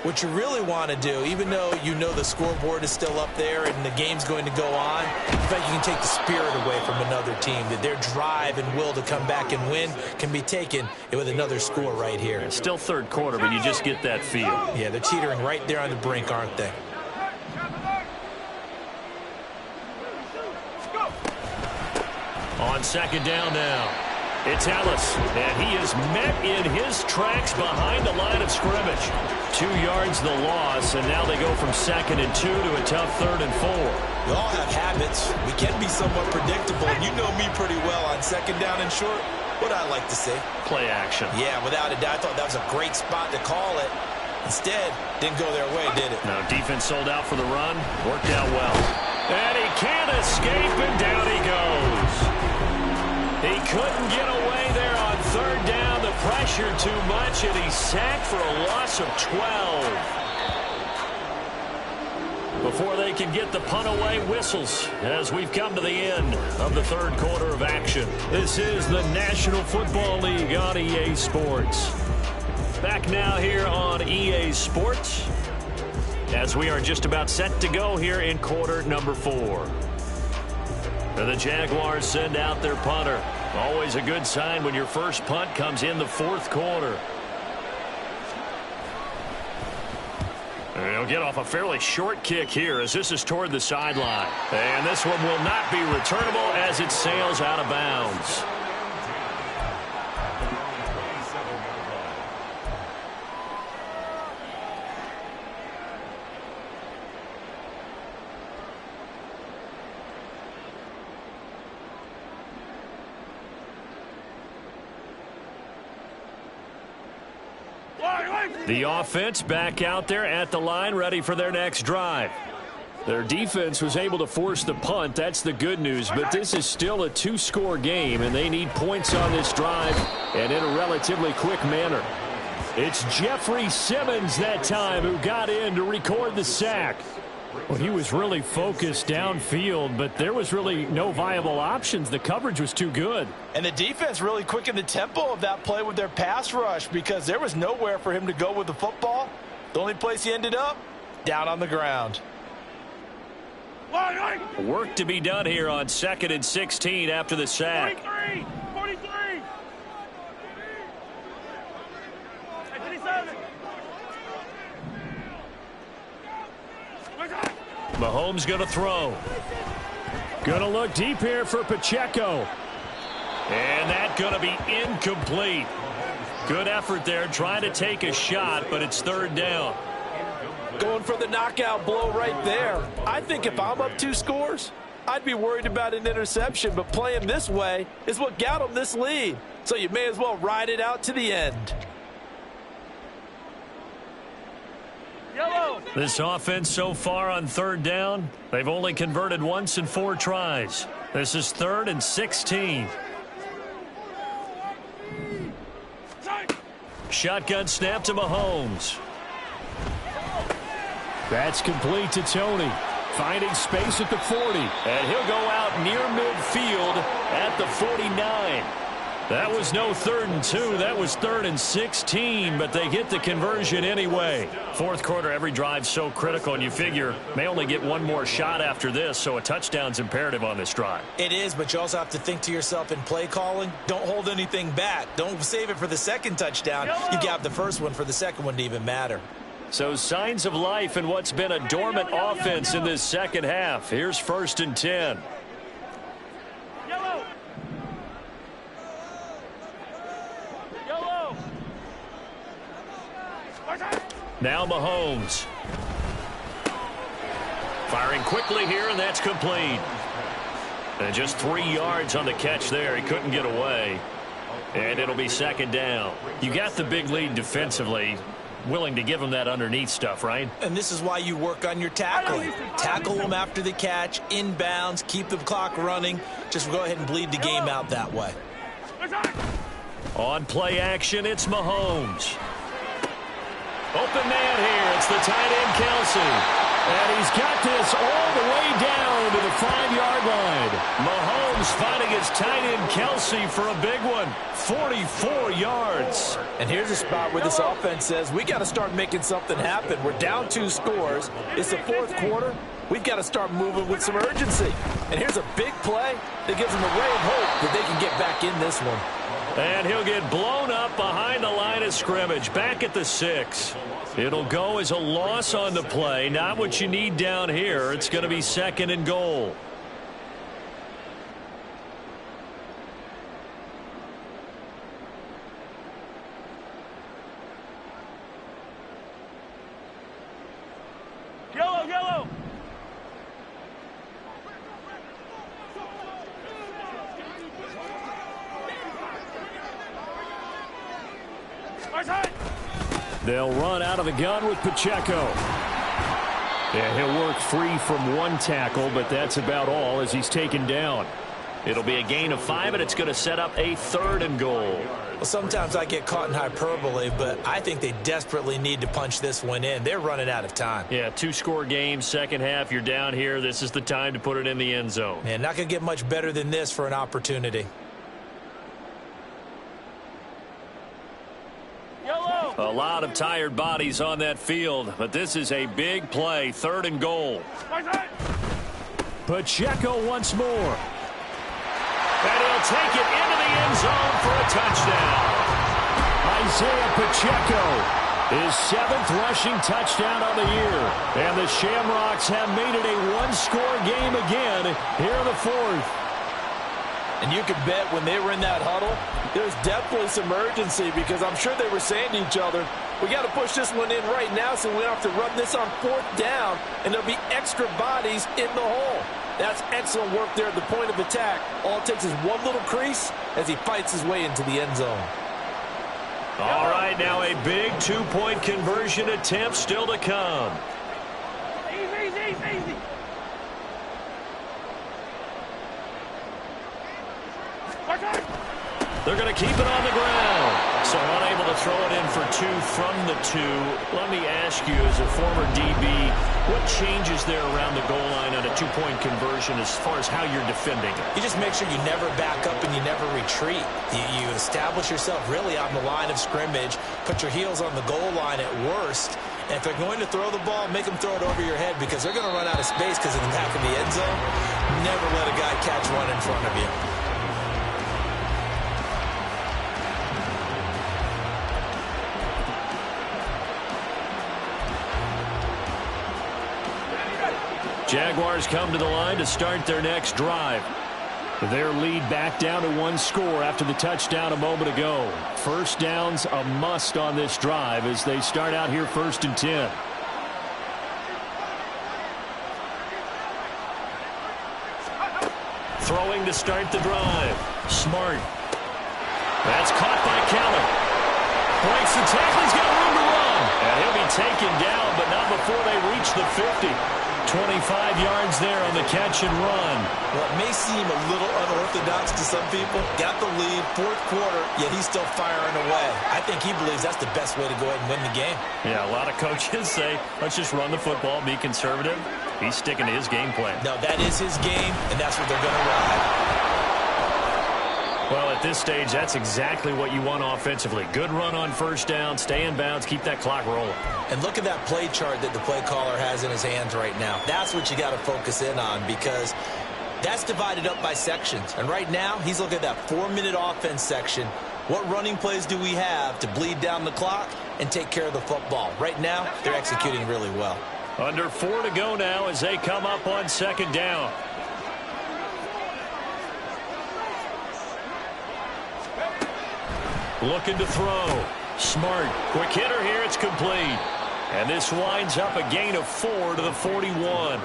What you really want to do, even though you know the scoreboard is still up there and the game's going to go on, in fact, you can take the spirit away from another team, that their drive and will to come back and win can be taken with another score right here. It's still third quarter, but you just get that feel. Yeah, they're teetering right there on the brink, aren't they? On second down now, it's Ellis, and he is met in his tracks behind the line of scrimmage. 2 yards the loss, and now they go from 2nd and 2 to a tough 3rd and 4. We all have habits. We can be somewhat predictable, and you know me pretty well on second down and short. What I like to say? Play action. Yeah, without a doubt. I thought that was a great spot to call it. Instead, didn't go their way, did it? Now, defense sold out for the run. Worked out well. And he can't escape, and down he goes. He couldn't get away there on 3rd down. The pressure too much, and he's sacked for a loss of 12. Before they can get the punt away, whistles as we've come to the end of the 3rd quarter of action. This is the National Football League on EA Sports. Back now here on EA Sports as we are just about set to go here in quarter number 4. And the Jaguars send out their punter. Always a good sign when your first punt comes in the 4th quarter. And he'll get off a fairly short kick here as this is toward the sideline. And this one will not be returnable as it sails out of bounds. The offense back out there at the line, ready for their next drive. Their defense was able to force the punt. That's the good news, but this is still a 2-score game, and they need points on this drive and in a relatively quick manner. It's Jeffrey Simmons that time who got in to record the sack. Well, he was really focused downfield, but there was really no viable options. The coverage was too good. And the defense really quickened the tempo of that play with their pass rush because there was nowhere for him to go with the football. The only place he ended up, down on the ground. Work to be done here on 2nd and 16 after the sack. 43! 43! 57! Mahomes going to throw. Going to look deep here for Pacheco. And that's going to be incomplete. Good effort there trying to take a shot, but it's 3rd down. Going for the knockout blow right there. I think if I'm up 2 scores, I'd be worried about an interception, but playing this way is what got them this lead. So you may as well ride it out to the end. Yellow. This offense so far on 3rd down, they've only converted once in 4 tries. This is 3rd and 16. Shotgun snap to Mahomes. That's complete to Tony. Finding space at the 40. And he'll go out near midfield at the 49. That was no 3rd and 2. That was 3rd and 16, but they get the conversion anyway. 4th quarter, every drive so critical, and you figure may only get one more shot after this, so a touchdown's imperative on this drive. It is, but you also have to think to yourself in play calling, don't hold anything back. Don't save it for the 2nd touchdown. You got the first one for the 2nd one to even matter. So signs of life in what's been a dormant offense in this 2nd half. Here's 1st and 10. Yellow. Yellow. Now Mahomes. Firing quickly here, and that's complete. And just 3 yards on the catch there. He couldn't get away. And it'll be 2nd down. You got the big lead defensively. Willing to give them that underneath stuff, right? And this is why you work on your tackling. Tackle them after the catch, inbounds, keep the clock running. Just go ahead and bleed the game out that way. On play action, it's Mahomes. Open man here. It's the tight end, Kelsey. And he's got this all the way down to the 5-yard line. Mahomes finding his tight end, Kelsey, for a big one. 44 yards. And here's a spot where this offense says, we got to start making something happen. We're down 2 scores. It's the 4th quarter. We've got to start moving with some urgency. And here's a big play that gives them a ray of hope that they can get back in this one. And he'll get blown up behind the line of scrimmage, back at the 6. It'll go as a loss on the play. Not what you need down here. It's going to be 2nd and goal. Yellow, yellow. They'll run out of the gun with Pacheco. Yeah, he'll work free from 1 tackle, but that's about all as he's taken down. It'll be a gain of 5, and it's going to set up a 3rd and goal. Well, sometimes I get caught in hyperbole, but I think they desperately need to punch this one in. They're running out of time. Yeah, 2-score game, second half, you're down here. This is the time to put it in the end zone. Man, not going to get much better than this for an opportunity. Yellow. A lot of tired bodies on that field, but this is a big play, 3rd and goal. Pacheco once more. And he'll take it into the end zone for a touchdown. Isaiah Pacheco, his 7th rushing touchdown of the year. And the Shamrocks have made it a 1-score game again here in the 4th. And you can bet when they were in that huddle, there's definitely some urgency because I'm sure they were saying to each other, we got to push this one in right now so we don't have to run this on 4th down, and there'll be extra bodies in the hole. That's excellent work there at the point of attack. All it takes is one little crease as he fights his way into the end zone. All right, now a big 2-point conversion attempt still to come. Easy, easy, easy. They're going to keep it on the ground. So unable to throw it in for 2 from the 2. Let me ask you, as a former DB, what changes there around the goal line on a 2-point conversion as far as how you're defending it? You just make sure you never back up and you never retreat. You establish yourself really on the line of scrimmage, put your heels on the goal line at worst, and if they're going to throw the ball, make them throw it over your head because they're going to run out of space because of the back of the end zone. Never let a guy catch one in front of you. Jaguars come to the line to start their next drive. Their lead back down to 1 score after the touchdown a moment ago. First down's a must on this drive as they start out here 1st and 10. Throwing to start the drive. Smart. That's caught by Keller. Breaks the tackle. He's got room to run. And he'll be taken down, but not before they reach the 50. 25 yards there on the catch and run. Well, it may seem a little unorthodox to some people. Got the lead, 4th quarter, yet he's still firing away. I think he believes that's the best way to go ahead and win the game. Yeah, a lot of coaches say, let's just run the football, be conservative. He's sticking to his game plan. No, that is his game, and that's what they're going to ride. Well, at this stage, that's exactly what you want offensively. Good run on 1st down, stay in bounds, keep that clock rolling. And look at that play chart that the play caller has in his hands right now. That's what you got to focus in on because that's divided up by sections. And right now, he's looking at that 4-minute offense section. What running plays do we have to bleed down the clock and take care of the football? Right now, they're executing really well. Under 4 to go now as they come up on 2nd down. Looking to throw. Smart. Quick hitter here. It's complete. And this winds up a gain of 4 to the 41.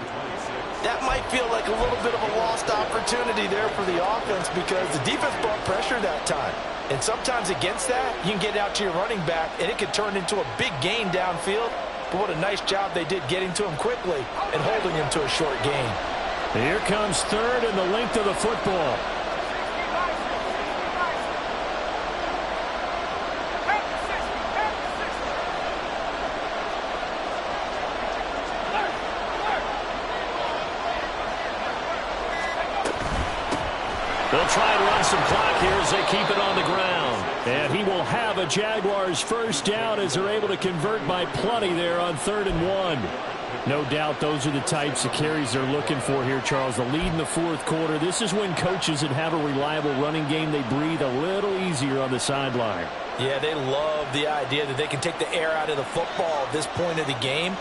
That might feel like a little bit of a lost opportunity there for the offense because the defense brought pressure that time. And sometimes against that, you can get out to your running back, and it could turn into a big gain downfield. But what a nice job they did getting to him quickly and holding him to a short gain. Here comes 3rd and the length of the football. They'll try and run some clock here as they keep it on the ground. And he will have a Jaguars first down as they're able to convert by plenty there on 3rd and 1. No doubt those are the types of carries they're looking for here, Charles. The lead in the 4th quarter. This is when coaches that have a reliable running game, they breathe a little easier on the sideline. Yeah, they love the idea that they can take the air out of the football at this point of the game.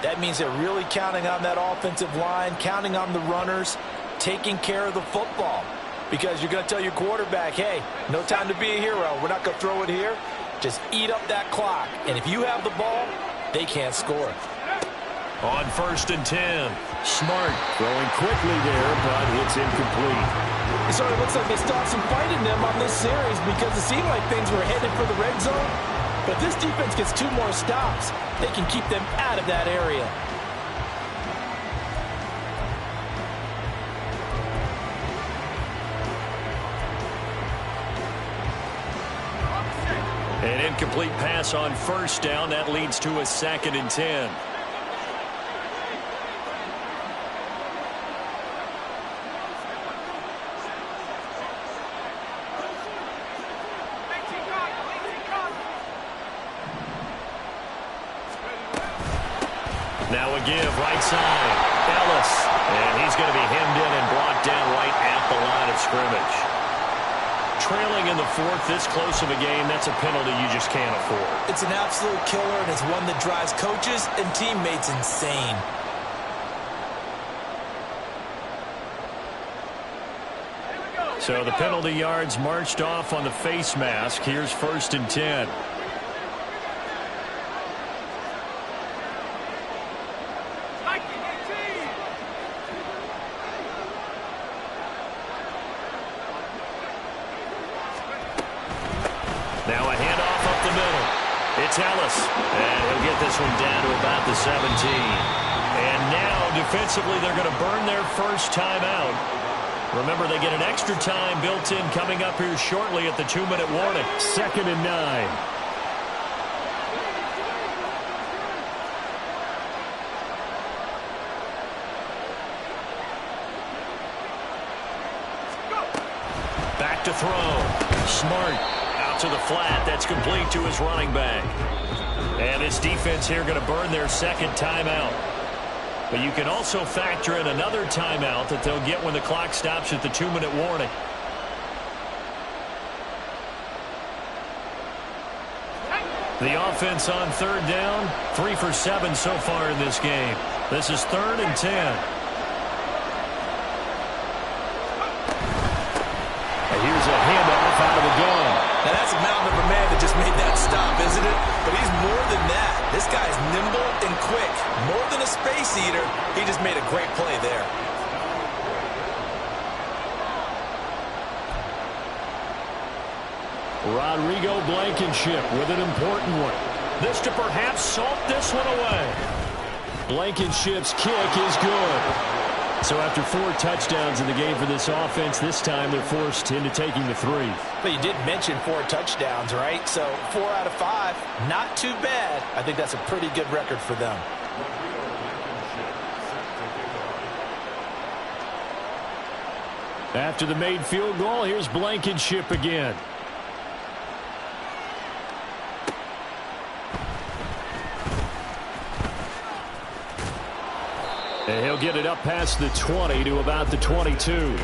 That means they're really counting on that offensive line, counting on the runners, taking care of the football. Because you're going to tell your quarterback, hey, no time to be a hero. We're not going to throw it here. Just eat up that clock. And if you have the ball, they can't score. On 1st and 10, Smart throwing quickly there, but it's incomplete. It sort of looks like they still have some fight in them on this series because it seemed like things were headed for the red zone. But this defense gets 2 more stops. They can keep them out of that area. An incomplete pass on 1st down. That leads to a 2nd and 10. Now a give, right side. Ellis. And he's going to be hemmed in and brought down right at the line of scrimmage. Trailing in the 4th, this close of a game, that's a penalty you just can't afford. It's an absolute killer, and it's one that drives coaches and teammates insane. So the penalty yards marched off on the face mask. Here's 1st and 10. Now a handoff up the middle. It's Ellis. And he'll get this one down to about the 17. And now defensively they're going to burn their first timeout. Remember, they get an extra time built in coming up here shortly at the 2-minute warning. 2nd and 9. Back to throw. Smart. Out to the flat. That's complete to his running back. And this defense here going to burn their 2nd timeout. But you can also factor in another timeout that they'll get when the clock stops at the 2-minute warning. The offense on 3rd down, 3 for 7 so far in this game. This is 3rd and 10. And here's a handoff out of the gun. Now that's a mountain of a man that just made that stop, isn't it? But he's more than that. This guy's nimble and quick. More than a space eater, he just made a great play there. Rodrigo Blankenship with an important one. This to perhaps salt this one away. Blankenship's kick is good. So after 4 touchdowns in the game for this offense, this time they're forced into taking the 3. But you did mention 4 touchdowns, right? So 4 out of 5, not too bad. I think that's a pretty good record for them. After the made field goal, here's Blankenship again. And he'll get it up past the 20 to about the 22.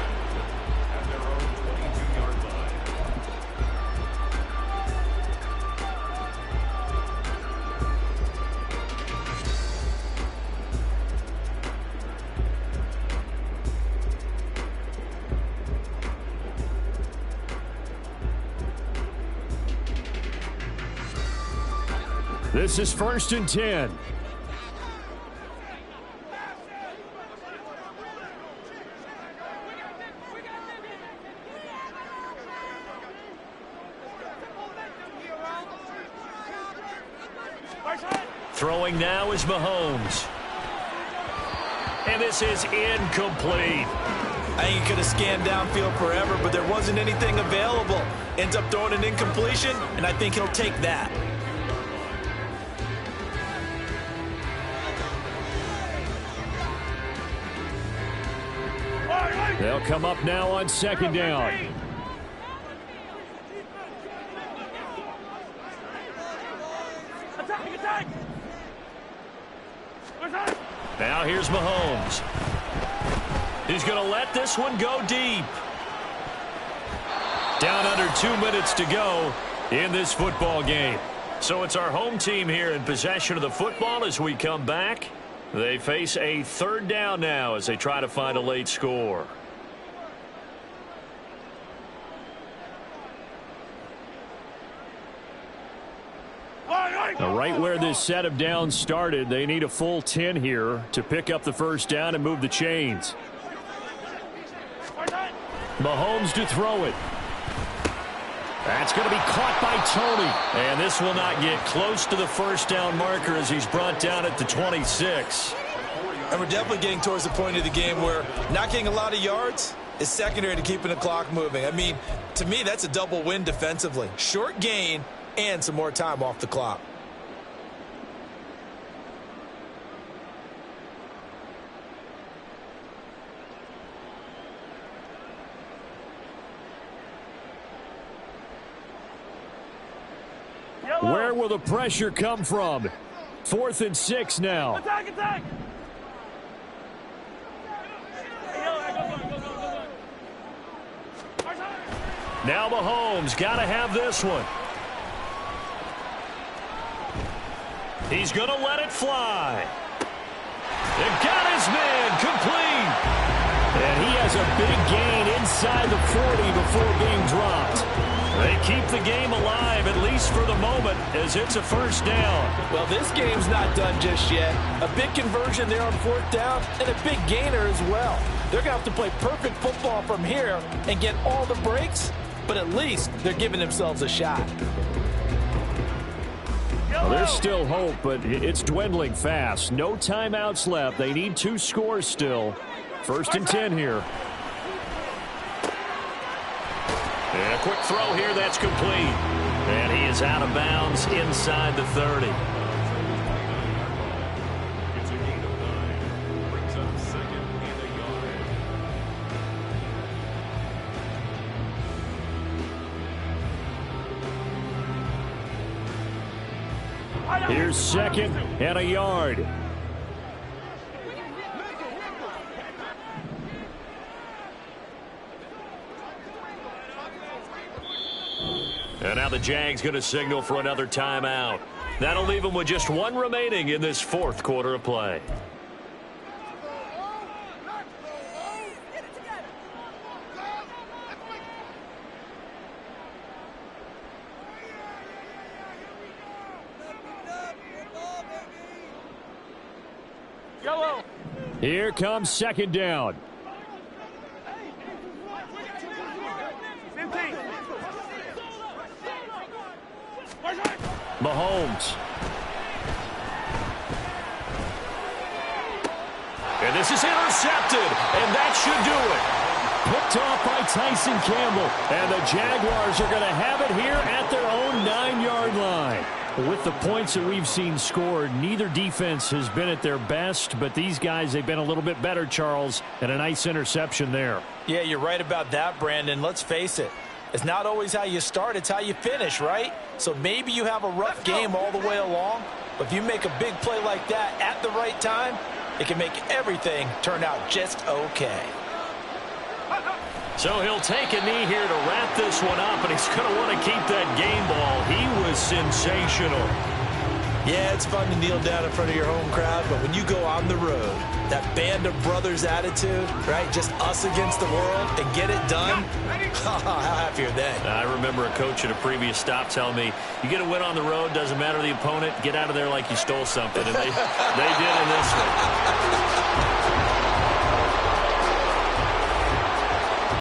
This is 1st and 10. Throwing now is Mahomes. And this is incomplete. I think he could have scanned downfield forever, but there wasn't anything available. Ends up throwing an incompletion, and I think he'll take that. They'll come up now on 2nd down. Now here's Mahomes. He's going to let this one go deep. Down under 2 minutes to go in this football game. So it's our home team here in possession of the football as we come back. They face a third down now as they try to find a late score. Now, right where this set of downs started, they need a full 10 here to pick up the first down and move the chains. Mahomes to throw it. That's going to be caught by Tony. And this will not get close to the first down marker as he's brought down at the 26. And we're definitely getting towards the point of the game where not getting a lot of yards is secondary to keeping the clock moving. I mean, to me, that's a double win defensively. Short gain and some more time off the clock. Where will the pressure come from? 4th and 6 now. Attack, attack! Now Mahomes got to have this one. He's going to let it fly. It got his man complete. And he has a big gain inside the 40 before being dropped. They keep the game alive, at least for the moment, as it's a first down. Well, this game's not done just yet. A big conversion there on 4th down and a big gainer as well. They're going to have to play perfect football from here and get all the breaks, but at least they're giving themselves a shot. Well, there's still hope, but it's dwindling fast. No timeouts left. They need 2 scores still. 1st and 10 here. And a quick throw here, that's complete. And he is out of bounds inside the 30. It's a gain of 9. Brings up 2nd and a yard. Here's 2nd and a yard. And now the Jags going to signal for another timeout. That'll leave them with just 1 remaining in this 4th quarter of play. Yellow. Here comes 2nd down. 15. Mahomes. And this is intercepted, and that should do it. Picked off by Tyson Campbell. And the Jaguars are going to have it here at their own 9-yard line. With the points that we've seen scored, neither defense has been at their best, but these guys, they've been a little bit better, Charles, and a nice interception there. Yeah, you're right about that, Brandon. Let's face it. It's not always how you start, it's how you finish, right? So maybe you have a rough game all the way along, but if you make a big play like that at the right time, it can make everything turn out just okay. So he'll take a knee here to wrap this one up, and he's going to want to keep that game ball. He was sensational. Yeah, it's fun to kneel down in front of your home crowd, but when you go on the road, that band of brothers attitude, right, just us against the world, and get it done, how happy are they? I remember a coach at a previous stop telling me, you get a win on the road, doesn't matter the opponent, get out of there like you stole something, and they did in this one.